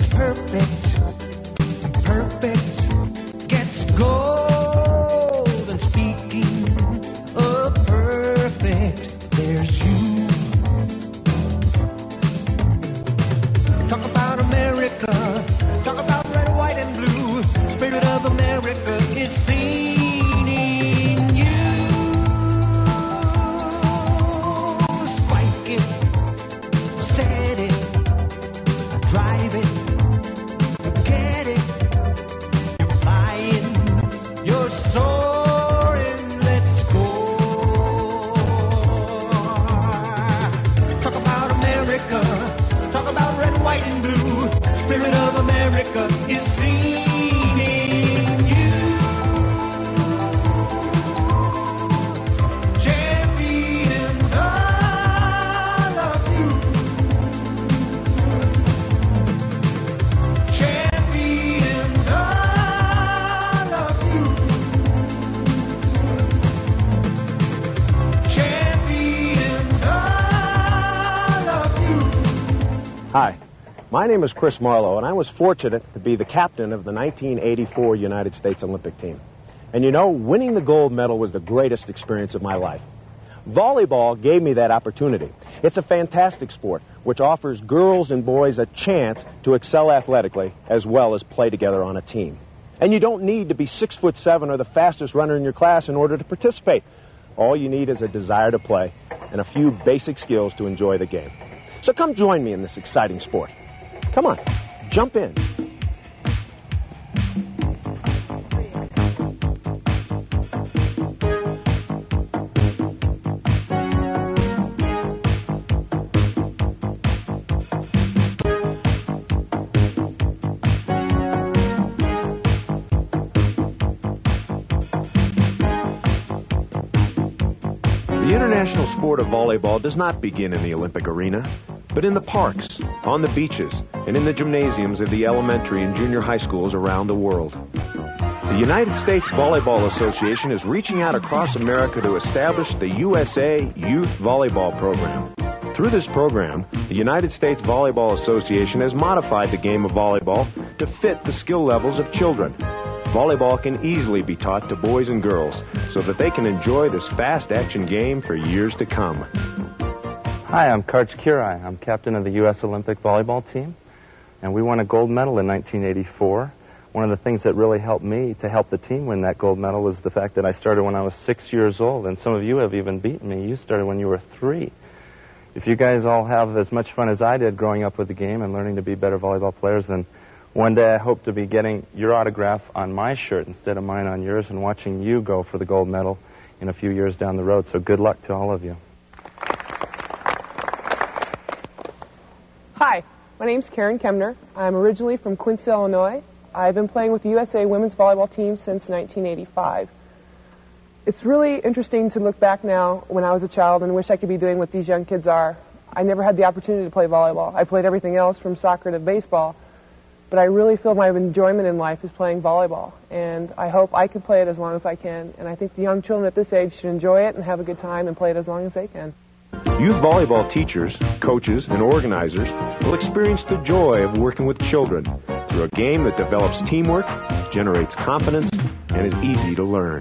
perfect, perfect gets gold. And speaking of perfect, there's you. Talk about America, talk about red, white, and blue. Spirit of America is seen in you. Spike it, set it, drive it, get it. You're flying, you're soaring, let's go. Talk about America, talk about red, white, and blue. Spirit of America is seen in you. Champions, all of you. Champions, all of you. Champions, all of you. Hi, my name is Chris Marlowe, and I was fortunate to be the captain of the 1984 United States Olympic team. And you know, winning the gold medal was the greatest experience of my life. Volleyball gave me that opportunity. It's a fantastic sport which offers girls and boys a chance to excel athletically as well as play together on a team. And you don't need to be 6'7" or the fastest runner in your class in order to participate. All you need is a desire to play and a few basic skills to enjoy the game. So come join me in this exciting sport. Come on, jump in. The international sport of volleyball does not begin in the Olympic arena, but in the parks, on the beaches, and in the gymnasiums of the elementary and junior high schools around the world. The United States Volleyball Association is reaching out across America to establish the USA Youth Volleyball Program. Through this program, the United States Volleyball Association has modified the game of volleyball to fit the skill levels of children. Volleyball can easily be taught to boys and girls so that they can enjoy this fast-action game for years to come. Hi, I'm Karch Kirai. I'm captain of the U.S. Olympic volleyball team, and we won a gold medal in 1984. One of the things that really helped me to help the team win that gold medal was the fact that I started when I was 6 years old, and some of you have even beaten me. You started when you were 3. If you guys all have as much fun as I did growing up with the game and learning to be better volleyball players, then one day I hope to be getting your autograph on my shirt instead of mine on yours and watching you go for the gold medal in a few years down the road. So good luck to all of you. Hi, my name's Karen Kemner. I'm originally from Quincy, Illinois. I've been playing with the USA women's volleyball team since 1985. It's really interesting to look back now when I was a child and wish I could be doing what these young kids are. I never had the opportunity to play volleyball. I played everything else from soccer to baseball, but I really feel my enjoyment in life is playing volleyball, and I hope I can play it as long as I can. And I think the young children at this age should enjoy it and have a good time and play it as long as they can. Youth volleyball teachers, coaches, and organizers will experience the joy of working with children through a game that develops teamwork, generates confidence, and is easy to learn.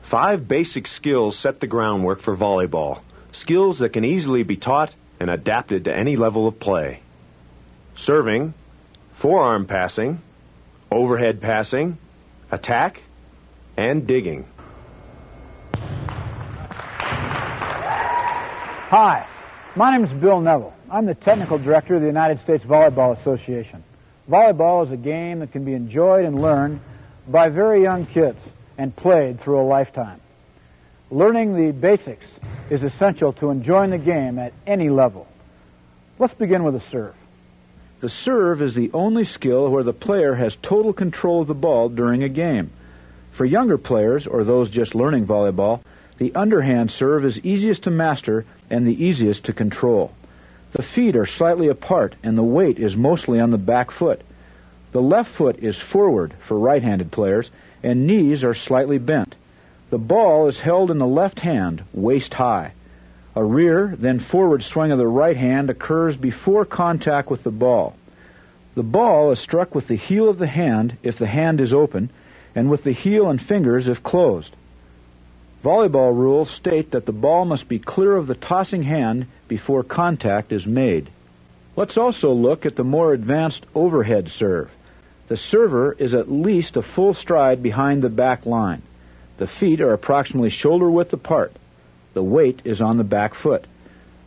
5 basic skills set the groundwork for volleyball, skills that can easily be taught and adapted to any level of play. Serving, forearm passing, overhead passing, attack, and digging. Hi, my name is Bill Neville. I'm the technical director of the United States Volleyball Association. Volleyball is a game that can be enjoyed and learned by very young kids and played through a lifetime. Learning the basics is essential to enjoying the game at any level. Let's begin with a serve. The serve is the only skill where the player has total control of the ball during a game. For younger players or those just learning volleyball, the underhand serve is easiest to master and the easiest to control. The feet are slightly apart and the weight is mostly on the back foot. The left foot is forward for right-handed players and knees are slightly bent. The ball is held in the left hand, waist high. A rear, then forward swing of the right hand occurs before contact with the ball. The ball is struck with the heel of the hand if the hand is open, and with the heel and fingers if closed. Volleyball rules state that the ball must be clear of the tossing hand before contact is made. Let's also look at the more advanced overhead serve. The server is at least a full stride behind the back line. The feet are approximately shoulder width apart. The weight is on the back foot.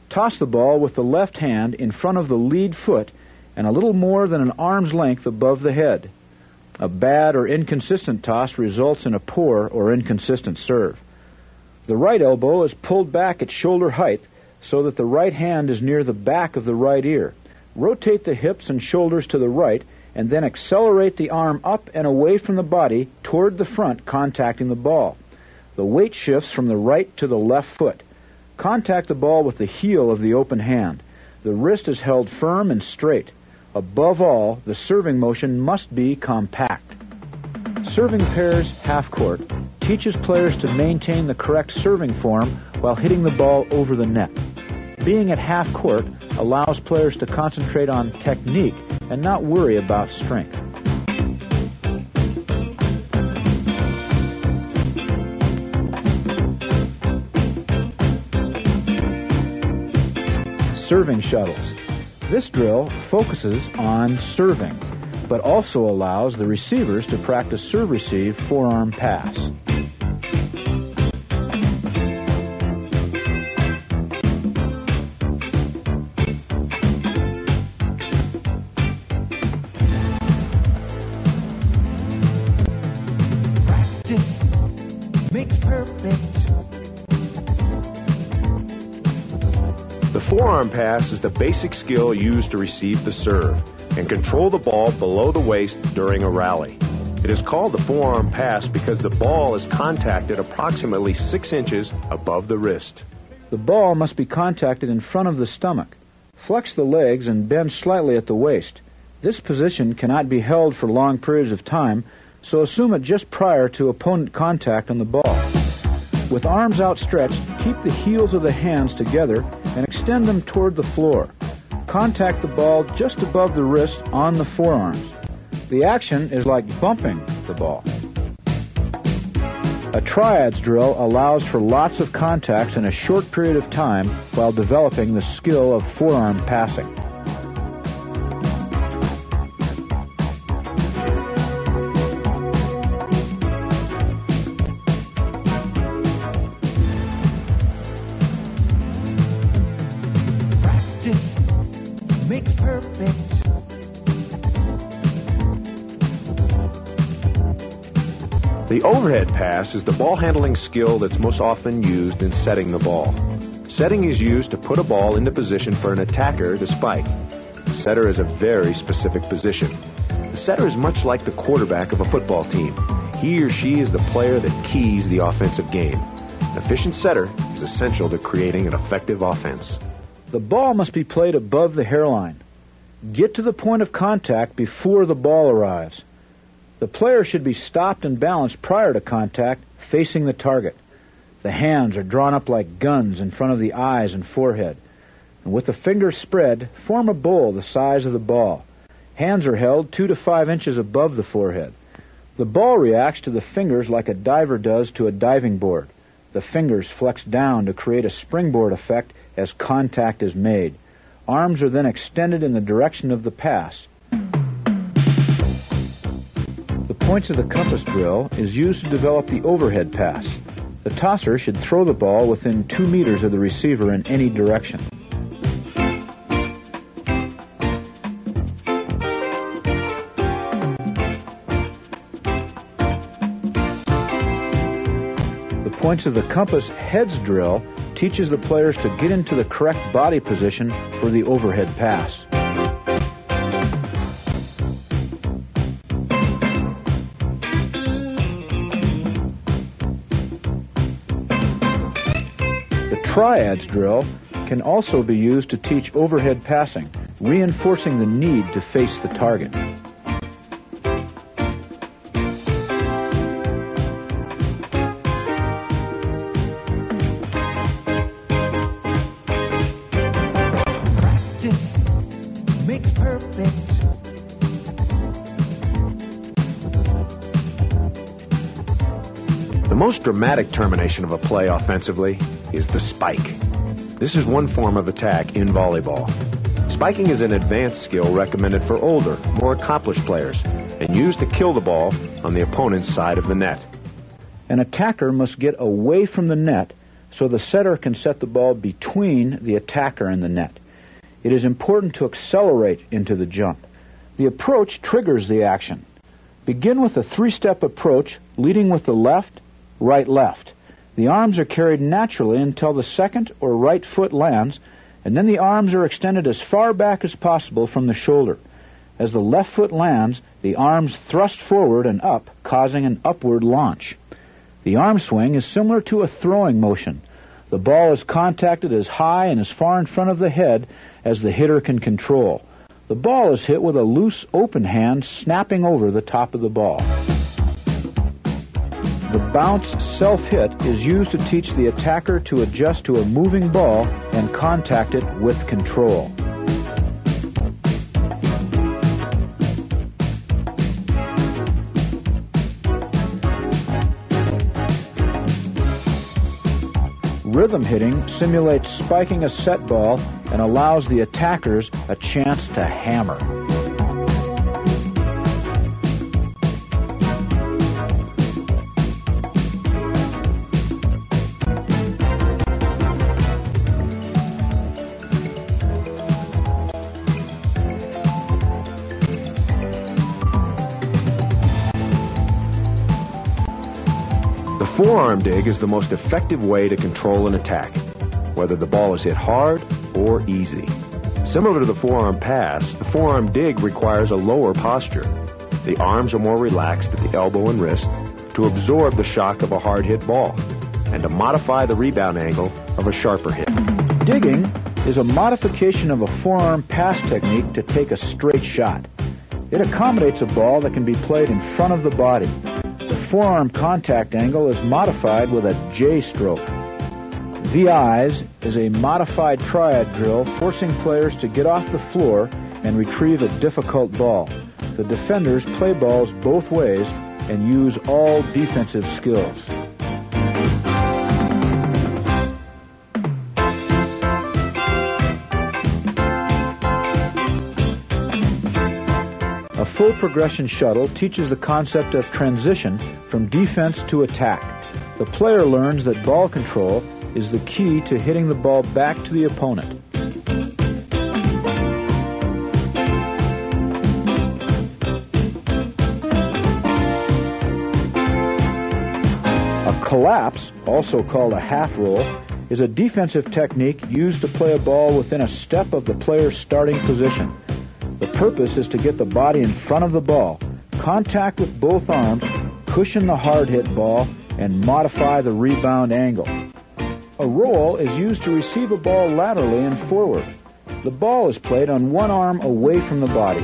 Toss the ball with the left hand in front of the lead foot and a little more than an arm's length above the head. A bad or inconsistent toss results in a poor or inconsistent serve. The right elbow is pulled back at shoulder height so that the right hand is near the back of the right ear. Rotate the hips and shoulders to the right and then accelerate the arm up and away from the body toward the front, contacting the ball. The weight shifts from the right to the left foot. Contact the ball with the heel of the open hand. The wrist is held firm and straight. Above all, the serving motion must be compact. Serving pairs half court teaches players to maintain the correct serving form while hitting the ball over the net. Being at half court allows players to concentrate on technique and not worry about strength. Serving shuttles. This drill focuses on serving, but also allows the receivers to practice serve-receive forearm pass. The forearm pass is the basic skill used to receive the serve and control the ball below the waist during a rally. It is called the forearm pass because the ball is contacted approximately 6 inches above the wrist. The ball must be contacted in front of the stomach. Flex the legs and bend slightly at the waist. This position cannot be held for long periods of time, so assume it just prior to opponent contact on the ball. With arms outstretched, keep the heels of the hands together and extend them toward the floor. Contact the ball just above the wrist on the forearms. The action is like bumping the ball. A triads drill allows for lots of contacts in a short period of time while developing the skill of forearm passing. The overhead pass is the ball handling skill that's most often used in setting the ball. Setting is used to put a ball into position for an attacker to spike. The setter is a very specific position. The setter is much like the quarterback of a football team. He or she is the player that keys the offensive game. An efficient setter is essential to creating an effective offense. The ball must be played above the hairline. Get to the point of contact before the ball arrives. The player should be stopped and balanced prior to contact, facing the target. The hands are drawn up like guns in front of the eyes and forehead. And with the fingers spread, form a bowl the size of the ball. Hands are held 2 to 5 inches above the forehead. The ball reacts to the fingers like a diver does to a diving board. The fingers flex down to create a springboard effect as contact is made. Arms are then extended in the direction of the pass. The points of the compass drill is used to develop the overhead pass. The tosser should throw the ball within 2 meters of the receiver in any direction. The points of the compass heads drill teaches the players to get into the correct body position for the overhead pass. The triads drill can also be used to teach overhead passing, reinforcing the need to face the target. The most dramatic termination of a play offensively is the spike. This is one form of attack in volleyball. Spiking is an advanced skill recommended for older, more accomplished players and used to kill the ball on the opponent's side of the net. An attacker must get away from the net so the setter can set the ball between the attacker and the net. It is important to accelerate into the jump. The approach triggers the action. Begin with a three-step approach, leading with the left, right, left. The arms are carried naturally until the second or right foot lands, and then the arms are extended as far back as possible from the shoulder. As the left foot lands, the arms thrust forward and up, causing an upward launch. The arm swing is similar to a throwing motion. The ball is contacted as high and as far in front of the head as the hitter can control. The ball is hit with a loose, open hand snapping over the top of the ball. The bounce self-hit is used to teach the attacker to adjust to a moving ball and contact it with control. Rhythm hitting simulates spiking a set ball and allows the attackers a chance to hammer. The forearm dig is the most effective way to control an attack, whether the ball is hit hard or easy. Similar to the forearm pass, the forearm dig requires a lower posture. The arms are more relaxed at the elbow and wrist to absorb the shock of a hard-hit ball and to modify the rebound angle of a sharper hit. Digging is a modification of a forearm pass technique to take a straight shot. It accommodates a ball that can be played in front of the body. The forearm contact angle is modified with a J stroke. VIs is a modified triad drill forcing players to get off the floor and retrieve a difficult ball. The defenders play balls both ways and use all defensive skills. A full progression shuttle teaches the concept of transition from defense to attack. The player learns that ball control is the key to hitting the ball back to the opponent. A collapse, also called a half roll, is a defensive technique used to play a ball within a step of the player's starting position. The purpose is to get the body in front of the ball, contact with both arms, cushion the hard-hit ball, and modify the rebound angle. A roll is used to receive a ball laterally and forward. The ball is played on one arm away from the body.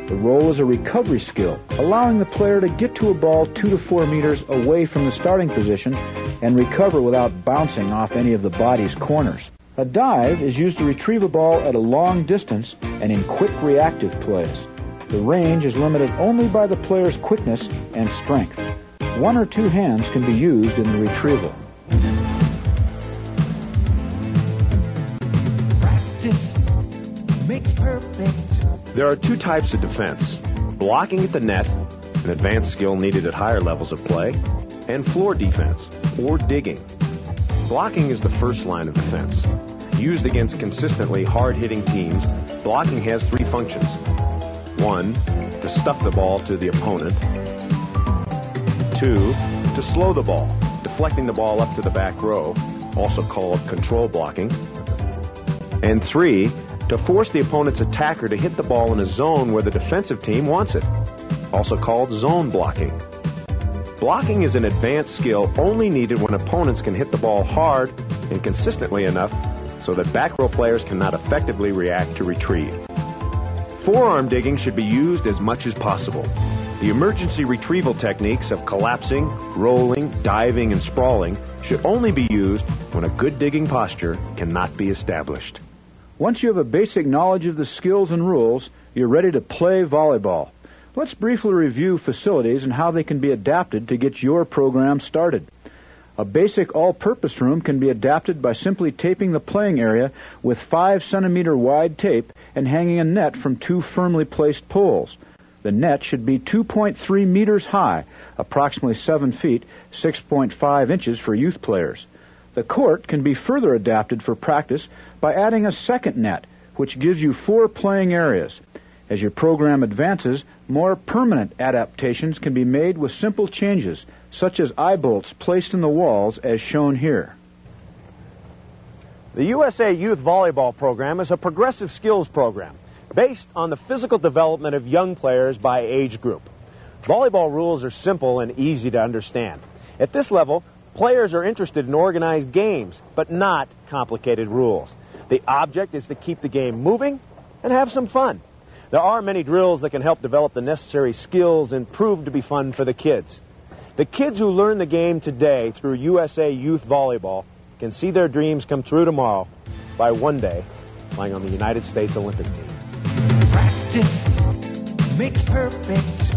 The roll is a recovery skill, allowing the player to get to a ball 2 to 4 meters away from the starting position and recover without bouncing off any of the body's corners. A dive is used to retrieve a ball at a long distance and in quick reactive plays. The range is limited only by the player's quickness and strength. 1 or 2 hands can be used in the retrieval. Practice makes perfect. There are 2 types of defense: blocking at the net, an advanced skill needed at higher levels of play, and floor defense, or digging. Blocking is the first line of defense. Used against consistently hard-hitting teams, blocking has 3 functions. 1, to stuff the ball to the opponent. 2, to slow the ball, deflecting the ball up to the back row, also called control blocking. And 3, to force the opponent's attacker to hit the ball in a zone where the defensive team wants it, also called zone blocking. Blocking is an advanced skill only needed when opponents can hit the ball hard and consistently enough so that back row players cannot effectively react to retrieve. Forearm digging should be used as much as possible. The emergency retrieval techniques of collapsing, rolling, diving, and sprawling should only be used when a good digging posture cannot be established. Once you have a basic knowledge of the skills and rules, you're ready to play volleyball. Let's briefly review facilities and how they can be adapted to get your program started. A basic all-purpose room can be adapted by simply taping the playing area with 5-centimeter wide tape and hanging a net from 2 firmly placed poles. The net should be 2.3 meters high, approximately 7 feet, 6.5 inches for youth players. The court can be further adapted for practice by adding a second net, which gives you 4 playing areas. As your program advances, more permanent adaptations can be made with simple changes, such as eye bolts placed in the walls as shown here. The USA Youth Volleyball program is a progressive skills program based on the physical development of young players by age group. Volleyball rules are simple and easy to understand. At this level, players are interested in organized games, but not complicated rules. The object is to keep the game moving and have some fun. There are many drills that can help develop the necessary skills and prove to be fun for the kids. The kids who learn the game today through USA Youth Volleyball can see their dreams come true tomorrow by one day playing on the United States Olympic team. Practice makes perfect.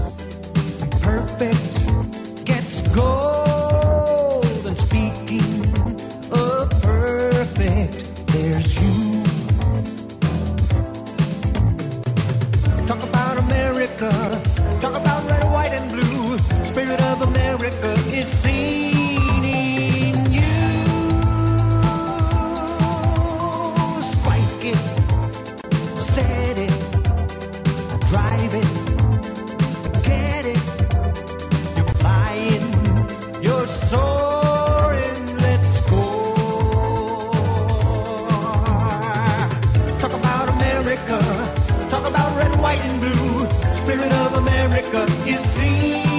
Perfect gets gold. And speaking of perfect, there's you. Talk about America. Talk about red, white, and blue. Spirit of America is seen in you. Spike it, set it, drive it, get it. You're flying, you're soaring, let's go. Talk about America, talk about red, white, and blue. Spirit of America is seen.